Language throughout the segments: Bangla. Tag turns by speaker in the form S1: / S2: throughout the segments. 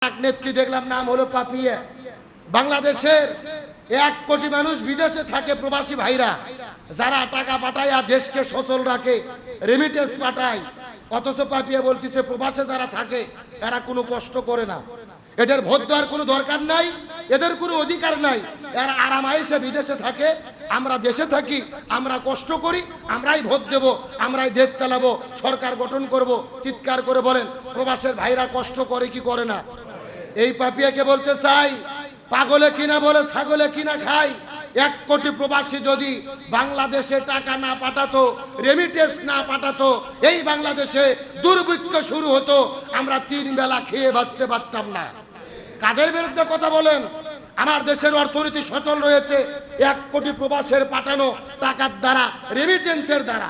S1: এক নেত্রী দেখলাম, নাম হলো পাপিয়া। বাংলাদেশের 1 কোটি মানুষ বিদেশে থাকে, প্রবাসী ভাইরা যারা টাকা পাঠায় আর দেশকে সচল রাখে, রেমিটেন্স পাঠায়। অথচ পাপিয়া বলতেছে প্রবাসে যারা থাকে এরা কোনো কষ্ট করে না, এদের ভোট দেওয়ার কোনো দরকার নাই, এদের কোনো অধিকার নাই, এরা আরামায়েশে বিদেশে থাকে, আমরা দেশে থাকি, আমরা কষ্ট করি, আমরাই ভোট দেব, আমরাই দেশ চালাবো, সরকার গঠন করব। চিৎকার করে বলেন প্রবাসের ভাইরা কষ্ট করে কি করে না? এই পাপিয়াকে বলতে চাই, পাগলে কিনা বলে ছাগলে কিনা খায়। 1 কোটি প্রবাসী যদি বাংলাদেশে টাকা না পাঠাতো, রেমিটেন্স না পাঠাতো, এই বাংলাদেশে দুর্ভিক্ষ শুরু হতো, আমরা 3 বেলা খেয়ে বাঁচতে পারতাম না। কাদের বিরুদ্ধে কথা বলেন? আমার দেশের অর্থনীতি সচল রয়েছে 1 কোটি প্রবাসের পাঠানো টাকার দ্বারা, রেমিটেন্সের দ্বারা।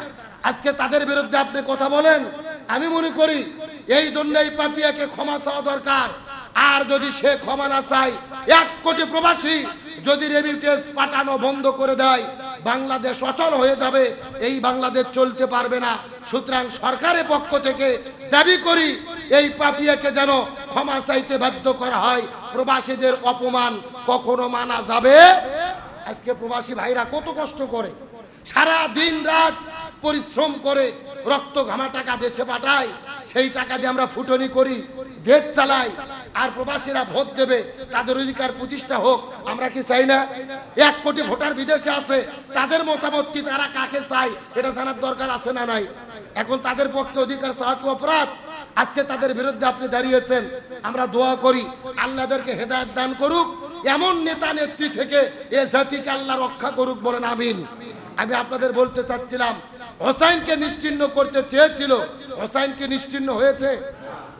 S1: আজকে তাদের বিরুদ্ধে আপনি কথা বলেন? আমি মনে করি এই জন্য এই পাপিয়াকে ক্ষমা চাওয়া দরকার। আর যদি সে ক্ষমা না চায়, 1 কোটি প্রবাসী যদি রেমিটেন্স পাঠানো বন্ধ করে দেয়, বাংলাদেশ অচল হয়ে যাবে, এই বাংলাদেশ চলতে পারবে না। সুতরাং সরকারের পক্ষ থেকে দাবি করি এই পাপিয়াকে যেন ক্ষমা চাইতে বাধ্য করা হয়। প্রবাসীদের অপমান কখনো মানা যাবে। আজকে প্রবাসী ভাইরা কত কষ্ট করে, সারা দিন রাত পরিশ্রম করে রক্ত ঘামা টাকা দেশে পাঠায়, সেই টাকা দিয়ে আমরা ফুটনি করি, দেশ চালাই, আর প্রবাসীরা ভোট দেবে, তাদের অধিকার প্রতিষ্ঠা হোক, আমরা কি চাই না? 1 কোটি ভোটার বিদেশে আছে, তাদের মতামত কি, তারা কাকে চায় এটা জানার দরকার আছে না নাই? এখন তাদের পক্ষে অধিকার চাওয়া কি অপরাধ? আজকে তাদের বিরুদ্ধে আপনি দাঁড়িয়েছেন, আমরা দোয়া করি আল্লাহদেরকে হেদায়েত দান করুক, এমন নেতা নেত্রী থেকে এ জাতিকে আল্লাহ রক্ষা করুক, বলেন আমিন। আমি আপনাদের বলতে চাচ্ছিলাম, হোসাইনকে নিশ্চিহ্ন করতে চেয়েছিল, হোসাইনকে নিশ্চিহ্ন হয়েছে?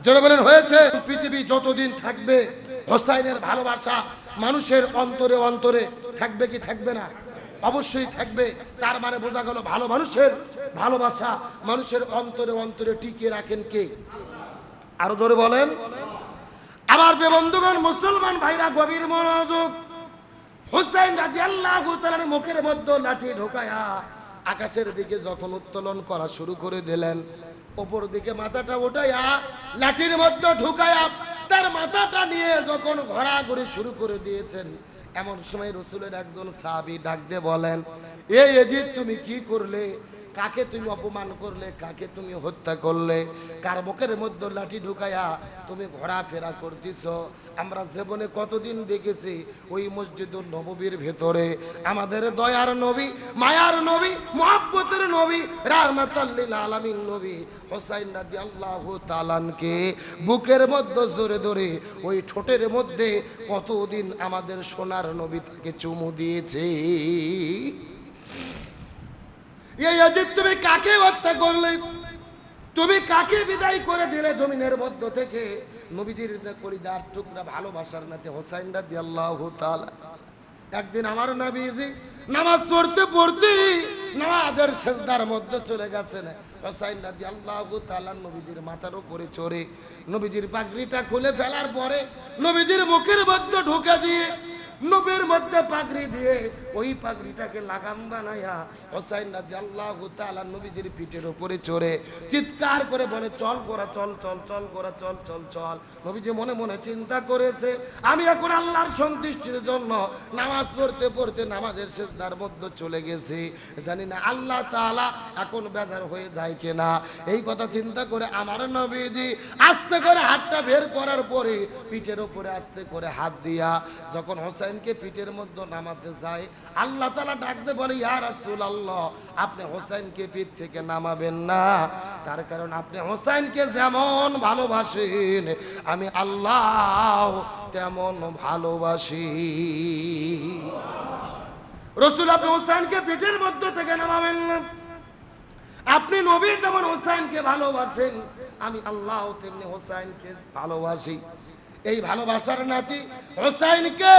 S1: জোরে বলেন হয়েছে? পৃথিবী যতদিন থাকবে হোসাইনের ভালোবাসা মানুষের অন্তরে অন্তরে থাকবে কি থাকবে না? অবশ্যই থাকবে। তার মানে বোঝা গেল ভালো মানুষের ভালোবাসা মানুষের অন্তরে অন্তরে টিকিয়ে রাখেন কে? আরো জোরে বলেন। আমার বন্ধুগণ, মুসলমান ভাইরা গভীর মনোযোগ। হোসাইন রাদিয়াল্লাহু তাআলার মুখের মধ্যে লাঠি ঢোকায়া আকাশের দিকে যখন উত্তোলন করা শুরু করে দিলেন, উপর দিকে মাথাটা উঠাইয়া লাঠির মধ্যে ঢুকায়া তার মাথাটা নিয়ে যখন ঘোরাঘুরি শুরু করে দিয়েছেন, এমন সময় রাসূলের একজন সাহাবী ডাক দিয়ে বলেন, এই ইয়াজিদ, তুমি কি করলে? কাকে তুমি অপমান করলে? কাকে তুমি হত্যা করলে? কার মুখের মধ্যে লাঠি ঢুকায়া তুমি ঘোরাফেরা করতেছ? আমরা জীবনে কতদিন দেখেছি ওই মসজিদুন নববীর ভেতরে আমাদের দয়ার নবী, মায়ার নবী, মুহাব্বতের নবী, রাহমাতাল লিল আলামিন নবী হোসাইন রাদিয়াল্লাহু তাআলাকে বুকের মধ্যে জোরে ধরে ওই ঠোঁটের মধ্যে কতদিন আমাদের সোনার নবী তাকে চুমু দিয়েছে। তুমি কাকে হত্যা করলে? তুমি কাকে বিদায় করে দিলে জমিনের মধ্য থেকে? নবীজির কলিজার টুকরা ভালোবাসার নাতি হোসাইন রাদিয়াল্লাহু তাআলা। একদিন আমার নবীজি নামাজ পড়তে পড়তে নামাজের সিজদার মধ্যে চলে গেছেন। হোসাইন রাদিয়াল্লাহু তাআলা নবীজির মাথার উপরে চড়ে নবীজির পাগড়িটা খুলে ফেলার পরে নবীজির মুখের মধ্যে ঢুকে দিয়ে, নবীর মধ্যে পাগড়ি দিয়ে ওই পাগড়িটাকে লাগাম বানায়া হোসাইন রাদিয়াল্লাহু তাআলা নবীজির পিঠের উপরে চড়ে চিৎকার করে বলে, চল গোরা চল, চল চল গোরা চল, চল চল। নবীজি মনে মনে চিন্তা করেছে, আমি এখন আল্লাহর সন্তুষ্টির জন্য নামাজ পড়তে পড়তে নামাজের সিজদার মধ্যে চলে গেছি, জানি না আল্লাহ তাআলা এখন বেজার হয়ে যায় কিনা। এই কথা চিন্তা করে আমার নবীজি আস্তে করে হাতটা বের করার পরে পিঠের উপরে আস্তে করে হাত দিয়া যখন হোসাইনকে পিঠের মধ্যে নামাতে যায়, আল্লাহ তাআলা ডাকতে বলে, ইয়া রাসূলুল্লাহ, আপনি হোসাইনকে পিঠ থেকে নামাবেন না, তার কারণ আপনি হোসাইনকে যেমন ভালোবাসেন আমি আল্লাহ তেমন ভালোবাসি। রাসূল, আপনি হোসাইনকে পিঠের মধ্যে থেকে নামাবেন না। আপনি নবী যেমন হোসাইনকে ভালোবাসেন আমি আল্লাহ তেমনি হোসাইনকে ভালোবাসি। এই ভালোবাসার নাতি হোসাইনকে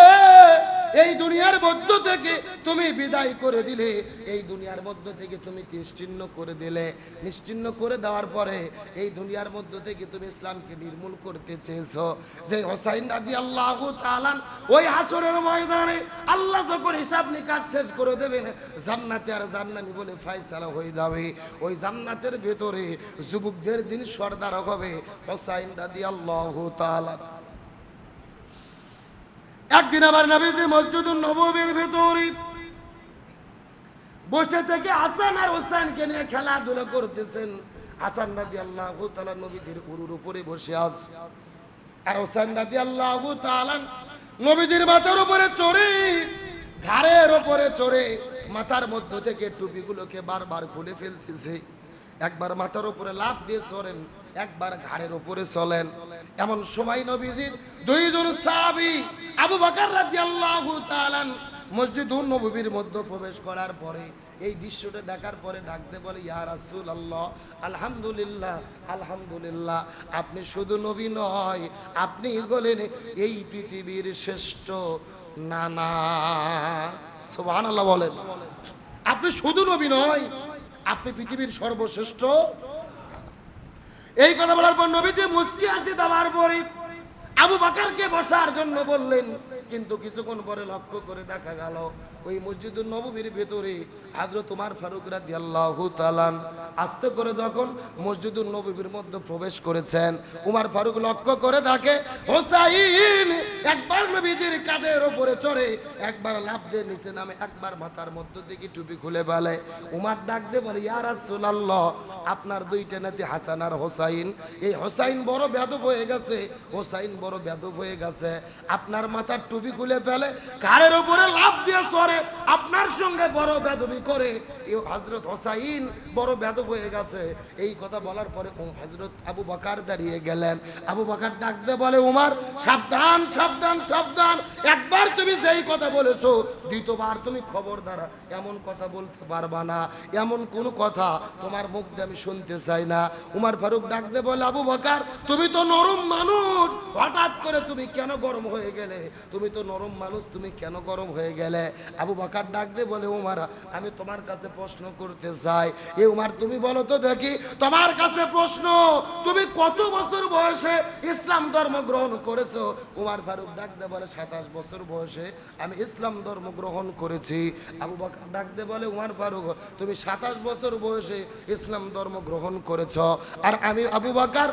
S1: এই দুনিয়ার মধ্য থেকে তুমি বিদায় করে দিলে, এই দুনিয়ার মধ্য থেকে তুমি নিশ্চিহ্ন করে দিলে। নিশ্চিহ্ন করে দেওয়ার পরে এই দুনিয়ার মধ্য থেকে তুমি ইসলামকে নির্মূল করতে চেয়েছো। যে হোসাইন রাদিয়াল্লাহু তাআলা ওই হাসরের ময়দানে আল্লাহ যখন হিসাব নিকাশ শেষ করে দেবেন, জান্নাতে আর জাহান্নামী বলে ফয়সালা হয়ে যাবে, ওই জান্নাতের ভেতরে যুবকদের যিনি সর্দার হবে হোসাইন রাদিয়াল্লাহু তাআলা। একদিন আমার নবীজি মসজিদুন নববীর ভিতরে বসে থেকে হাসান আর হোসেনকে নিয়ে খেলাধুলা করতেছেন। হাসান রাদিয়াল্লাহু তাআলা নবীজির উরুর উপরে বসে আছে, আর হোসেন রাদিয়াল্লাহু তাআলা নবীজির মাথার উপরে চড়ে, ঘাড়ের উপরে চড়ে মাথার মধ্য থেকে টুপিগুলোকে বারবার খুলে ফেলতেছে। একবার মাথার উপরে লাফ দিয়ে চড়েন, একবার ঘাড়ের উপরে চলেন। এমন সময় নবীজির দুইজন সাহাবী আবু বকর রাদিয়াল্লাহু তাআলা মসজিদুন নববীর মধ্যে প্রবেশ করার পরে এই দৃশ্যটা দেখার পরে ডাকতে বলে, ইয়া রাসূলুল্লাহ, আলহামদুলিল্লাহ আলহামদুলিল্লাহ, আপনি শুধু নবী নয়, আপনি হলেন এই পৃথিবীর শ্রেষ্ঠ নানা। সুবহানাল্লাহ বলেন। আপনি শুধু নবী নয়, আপনি পৃথিবীর সর্বশ্রেষ্ঠ। এই কথা বলার পর নবীজি মুস্কি হাসি দেওয়ার পরে আবু বকরকে বসার জন্য বললেন, কিন্তু কিছুক্ষণ পরে লক্ষ্য করে দেখা গেল ওই মসজিদুন নববীর ভেতরে হযরত ওমর ফারুক রাদিয়াল্লাহু তাআলা আস্তে করে যখন মসজিদুন নববীর মধ্যে প্রবেশ করেছেন, ওমর ফারুক লক্ষ্য করে দেখে হোসাইন একবার নবীজির কাঁধের উপরে চড়ে, একবার লাফ দিয়ে নিচে নামে, একবার মাথার মধ্য থেকে টুপি খুলে ফেলে। ওমর ডাক দিয়ে বলে, ইয়া রাসূলুল্লাহ, আপনার দুইটা নাতি হাসান আর হোসাইন, এই হোসাইন বড় বেয়াদব হয়ে গেছে, হোসাইন বড় বেয়াদব হয়ে গেছে, আপনার মাথার টুপি খুলে ফেলে, ঘাড়ের উপরে লাফ দিয়ে চড়ে, আপনার সঙ্গে বড় বেয়াদবি করে, এই হযরত হোসাইন বড় বেয়াদব হয়ে গেছে। এই কথা বলার পরে হযরত আবু বকর দাঁড়িয়ে গেলেন। আবু বকর ডাক দিয়ে বলে, ওমর সাবধান সাবধান সাবধান, একবার তুমি যেই কথা বলেছো দ্বিতীয়বার তুমি খবরদার এমন কথা বলতে পারবা না, এমন কোন কথা তোমার মুখ দিয়ে আমি শুনতে চাই না। ওমর ফারুক ডাক দিয়ে বলে, আবু বকর তুমি তো নরম মানুষ, হঠাৎ করে তুমি কেন গরম হয়ে গেলে? তুমি তো নরম মানুষ, তুমি কেন গরম হয়ে গেলে? আবু বকর ডাক দিয়ে বলে, ওমর আমি তোমার কাছে প্রশ্ন করতে চাই। এ ওমর তুমি বলো তো দেখি, তোমার কাছে প্রশ্ন, তুমি কত বছর বয়সে ইসলাম ধর্ম গ্রহণ করেছো? ওমর ফারুক ডাক দিয়ে বলে, 27 বছর বয়সে আমি ইসলাম ধর্ম গ্রহণ করেছি। আবু বকর ডাক দিয়ে বলে, ওমর ফারুক তুমি 27 বছর বয়সে ইসলাম ধর্ম গ্রহণ করেছো, আর আমি আবু বকর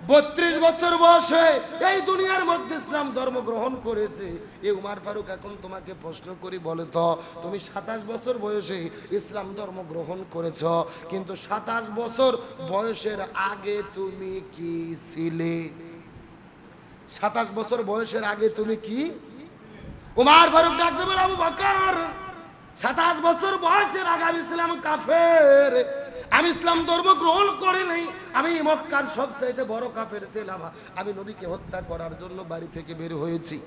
S1: 32 বছর বয়সে এই দুনিয়ার মধ্যে ইসলাম ধর্ম গ্রহণ করেছি। এই ওমর ফারুক এখন তোমাকে প্রশ্ন করি, বলে তো তুমি 27 বছর বয়সে ইসলাম ধর্ম গ্রহণ করেছো, কিন্তু 27 বছর বয়সের আগে তুমি কি ছিলে? 27 বছর বয়সের আগে তুমি কি? ওমর ফারুক ডাকতে বলে, আবু বকর 27 বছর বয়সের আগে আমি ছিলাম কাফের, আমি ইসলাম ধর্ম গ্রহণ করি নাই, আমি মক্কার সবচাইতে বড় কাফের ছিলাম। আমি নবীকে হত্যা করার জন্য বাড়ি থেকে বের হয়েছি,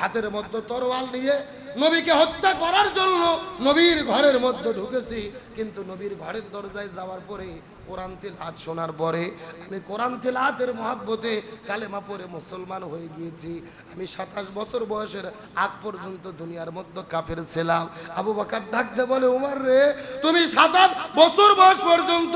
S1: হাতের মধ্যে তরোয়াল নিয়ে নবীকে হত্যা করার জন্য নবীর ঘরের মধ্যে ঢুকেছি, কিন্তু নবীর ঘরের দরজায় যাওয়ার পরে কোরআন তিলাওয়াত শোনার পরে আমি কোরআন তিলাওয়াতের মহব্বতে কালেমা পড়ে মুসলমান হয়ে গিয়েছি। আমি 27 বছর বয়সের আগ পর্যন্ত দুনিয়ার মধ্যে কাফের ছিলাম। আবু বকর ডাকতে বলে, ওমর রে তুমি 27 বছর বয়স পর্যন্ত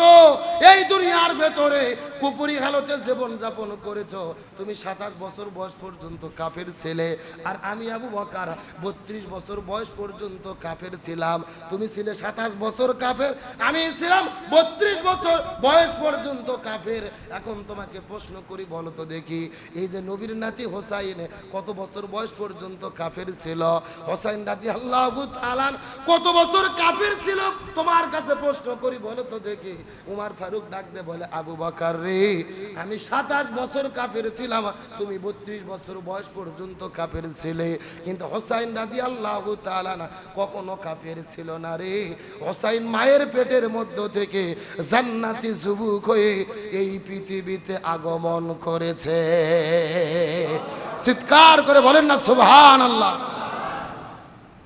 S1: এই দুনিয়ার ভেতরে কুপুরি হালতে জীবন যাপন করেছো, তুমি 27 বছর বয়স পর্যন্ত কাফের ছেলে, আর আমি আবু বকর 32 বছর বয়স পর্যন্ত কাফের ছিলাম। তুমি ছিলে 27 বছর কাফের, আমি ছিলাম 32 বছর বয়স পর্যন্ত কাফের। এখন তোমাকে প্রশ্ন করি, বলো তো দেখি, এই যে নবীর নাতি হোসাইন কত বছর বয়স পর্যন্ত কাফের ছিল? হোসাইন রাদিয়াল্লাহু তাআলা কত বছর কাফের ছিল? তোমার কাছে প্রশ্ন করি, বলো তো দেখি। ওমর ফারুক ডাক দিয়ে বলে, আবু বকর রে আমি 27 বছর কাফের ছিলাম, তুমি 32 বছর বয়স পর্যন্ত কাফের ছিলে, কিন্তু হোসাইন রাদিয়াল্লাহু তাআলা কখনো কাফের ছিল না রে। হোসাইন মায়ের পেটের মধ্য থেকে জান্নাতি যুবক হয়ে এই পৃথিবীতে আগমন করেছে। চিৎকার করে বলেন না সুবহানাল্লাহ।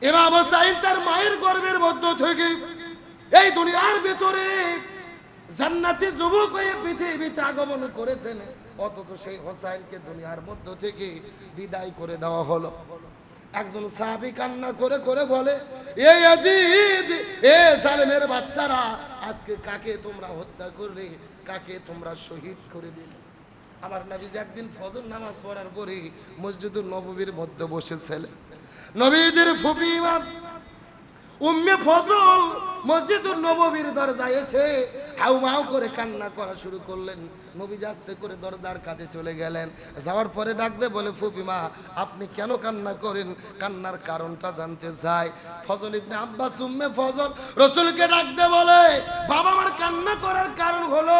S1: ইমাম হোসাইন তার মায়ের গর্ভের মধ্য থেকে এই দুনিয়ার ভিতরে জান্নাতি যুবক হয়ে পৃথিবীতে আগমন করেছেন, অথচ সেই হোসাইনকে দুনিয়ার মধ্য থেকে বিদায় করে দেওয়া হলো। একজন সাহাবী কান্না করে করে বলে, এ ইয়াজিদ, এ জালেমের বাচ্চারা, আজকে কাকে তোমরা হত্যা করলে, কাকে তোমরা শহীদ করে দিলে? আমার নবীজি একদিন ফজর নামাজ পড়ার পরে মসজিদুন নববীর মধ্যে বসেছিলেন। নবীজির ফুফি ইমাম উম্মে ফজল মসজিদুন নববীর দরজায় এসে হাউমাউ করে কান্না করা শুরু করলেন। নবী আস্তে করে দরজার কাছে চলে গেলেন। যাওয়ার পরে ডাক দিয়ে বলে, ফুপিমা আপনি কেন কান্না করেন? কান্নার কারণটা জানতে চাই। ফজল ইবনে আব্বাস উম্মে ফজল রাসূলকে ডাক দিয়ে বলে, বাবা আমার কান্না করার কারণ হলো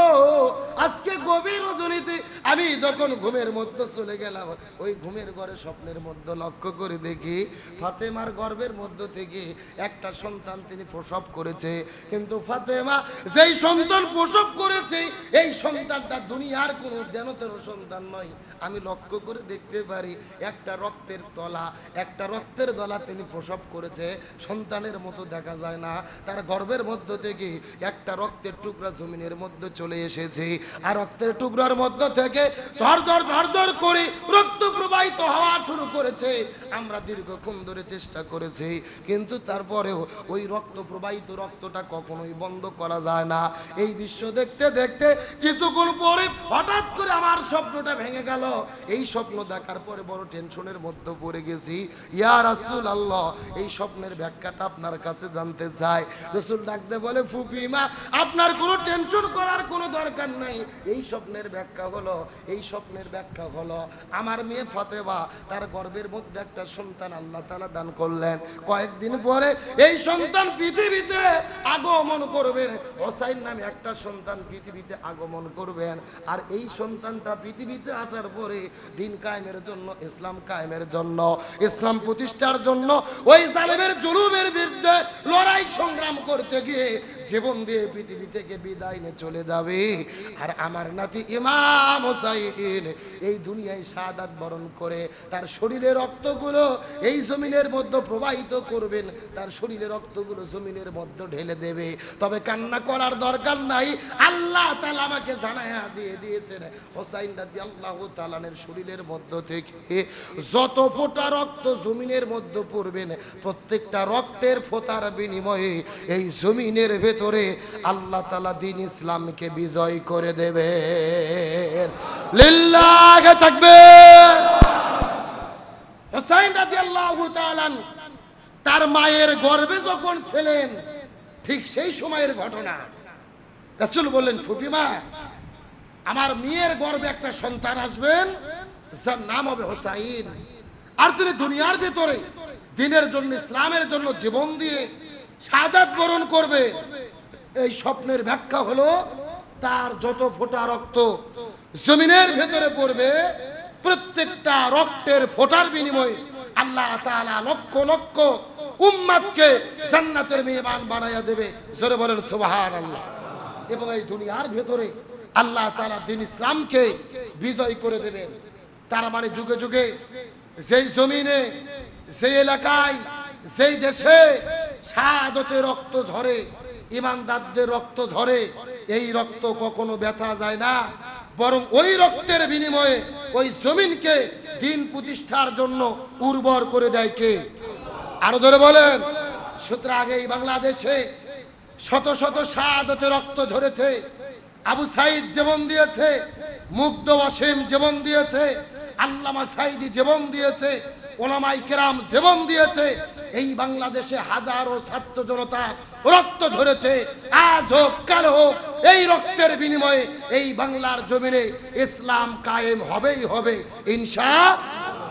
S1: আজকে গভীর রজনীতে আমি যখন ঘুমের মধ্যে চলে গেলাম, ওই ঘুমের ঘরে স্বপ্নের মধ্যে লক্ষ্য করে দেখি ফাতেমার গর্ভের মধ্য থেকে একটা সন্তান তিনি প্রসব করেছে। কিন্তু ফাতেমা যেই সন্তান প্রসব করেছে এই সন্তানটা দুনিয়ার কোনো যেন তেন সন্তান নয়। আমি লক্ষ্য করে দেখতে পারি একটা রক্তের তলা, একটা রক্তের দলা তিনি প্রসব করেছে। সন্তানের মতো দেখা যায় না, তার গর্ভের মধ্য থেকে একটা রক্তের টুকরা জমিনের মধ্যে চলে এসেছে। আর রক্তের টুকরার মধ্য থেকে ঝরঝর ঝরঝর করে রক্ত প্রবাহিত হওয়া শুরু করেছে। আমরা দীর্ঘক্ষণ ধরে চেষ্টা করেছি, কিন্তু তারপরেও ওই রক্ত প্রবাহিত রক্তটা কখনোই বন্ধ করা যায় না। এই দৃশ্য দেখতে দেখতে কিছুক্ষণ পরে হঠাৎ করে আমার স্বপ্নটা ভেঙে গেল। এই স্বপ্ন দেখার পরে বড় টেনশনের মধ্যে পড়ে গেছি। ইয়া রাসূলুল্লাহ, এই স্বপ্নের ব্যাখ্যাটা আপনার কাছে জানতে চাই। রাসূল ডাকতে বলে, ফুপিমা আপনার কোনো টেনশন করার কোনো দরকার নাই। এই স্বপ্নের ব্যাখ্যা হলো, এই স্বপ্নের ব্যাখ্যা হলো আমার মেয়ে ফাতেমা তার গর্ভের মধ্যে একটা সন্তান আল্লাহ তাআলা দান করলেন। কয়েকদিন পরে এই সন্তান পৃথিবীতে আগমন করবেন। হোসাইন নামে একটা সন্তান পৃথিবীতে আগমন করবেন। আর এই সন্তানটা পৃথিবীতে আসার পরে দিন কায়েমের জন্য, ইসলাম কায়েমের জন্য, ইসলাম প্রতিষ্ঠার জন্য ওই জালেমের জুলুমের বিরুদ্ধে লড়াই সংগ্রাম করতে গিয়ে জীবন দিয়ে পৃথিবী থেকে বিদায় নিয়ে চলে যাবে। আর আমার নাতি ইমাম হোসাইন এই দুনিয়ায় শাহাদাত বরণ করে তার শরীরের রক্তগুলো এই জমিনের মধ্যে প্রবাহিত করবেন, তার শরীরের রক্তগুলো জমিনের মধ্যে ঢেলে দেবে। তবে কান্না করার দরকার নাই, আল্লাহ তাআলা আমাকে জানায়া দিয়ে দিয়েছেন হোসাইন রাদিয়াল্লাহু তাআলার শরীরের মধ্য থেকে যত ফোঁটা রক্ত জমিনের মধ্যে পড়বেন, প্রত্যেকটা রক্তের ফোঁটার বিনিময়ে এই জমিনের ভেতরে আল্লাহ তাআলা দ্বীন ইসলামকে বিজয় করে দেবেন। লিল্লাহি তাকবীর। হোসাইন রাদিয়াল্লাহু তাআলা তার মায়ের গর্ভে যখন ছিলেন ঠিক সেই সময়ের ঘটনা। রাসূল বললেন, ফুপিমা আমার মেয়ের গর্ভে একটা সন্তান আসবেন যার নাম হবে হোসাইন। আর তিনি দুনিয়ার ভিতরে দ্বীনের জন্য, ইসলামের জন্য জীবন দিয়ে শাহাদাত বরণ করবে। এই স্বপ্নের ব্যাখ্যা হলো তার যত ফোঁটা রক্ত জমিনের ভেতরে পড়বে, প্রত্যেকটা রক্তের ফোঁটার বিনিময়ে আল্লাহ তাআলা লক্ষ লক্ষ উম্মতকে জান্নাতের মেহমান বানায়া দেবে। জোরে বলেন সুবহানাল্লাহ। এবং এই দুনিয়ার ভেতরে আল্লাহ তাআলা দ্বীন ইসলামকে বিজয় করে দেবেন। তার মানে যুগে যুগে যেই জমিনে, যেই এলাকায়, যেই দেশে শাহাদাতের রক্ত ঝরে, ঈমানদারদের রক্ত ঝরে, এই রক্ত কখনো ব্যথা যায় না, বরং ওই রক্তের বিনিময়ে ওই জমিনকে দ্বীন প্রতিষ্ঠার জন্য উর্বর করে দেয় কে? আরো ধরে বলেন। সুতরাং এই বাংলাদেশে শত শত শাহাদাতের রক্ত ঝরেছে। আবু সাইদ জীবন দিয়েছে, মুগ্ধ ওয়াসিম জীবন দিয়েছে, আল্লামা সাইদি জীবন দিয়েছে, ওলামায়ে কেরাম জীবন দিয়েছে। এই বাংলাদেশে হাজারো ছাত্র জনতা রক্ত ঝরেছে। আজ হোক কাল হোক এই রক্তের বিনিময়ে এই বাংলার জমিনে ইসলাম কায়েম হবেই হবে ইনশাআল্লাহ।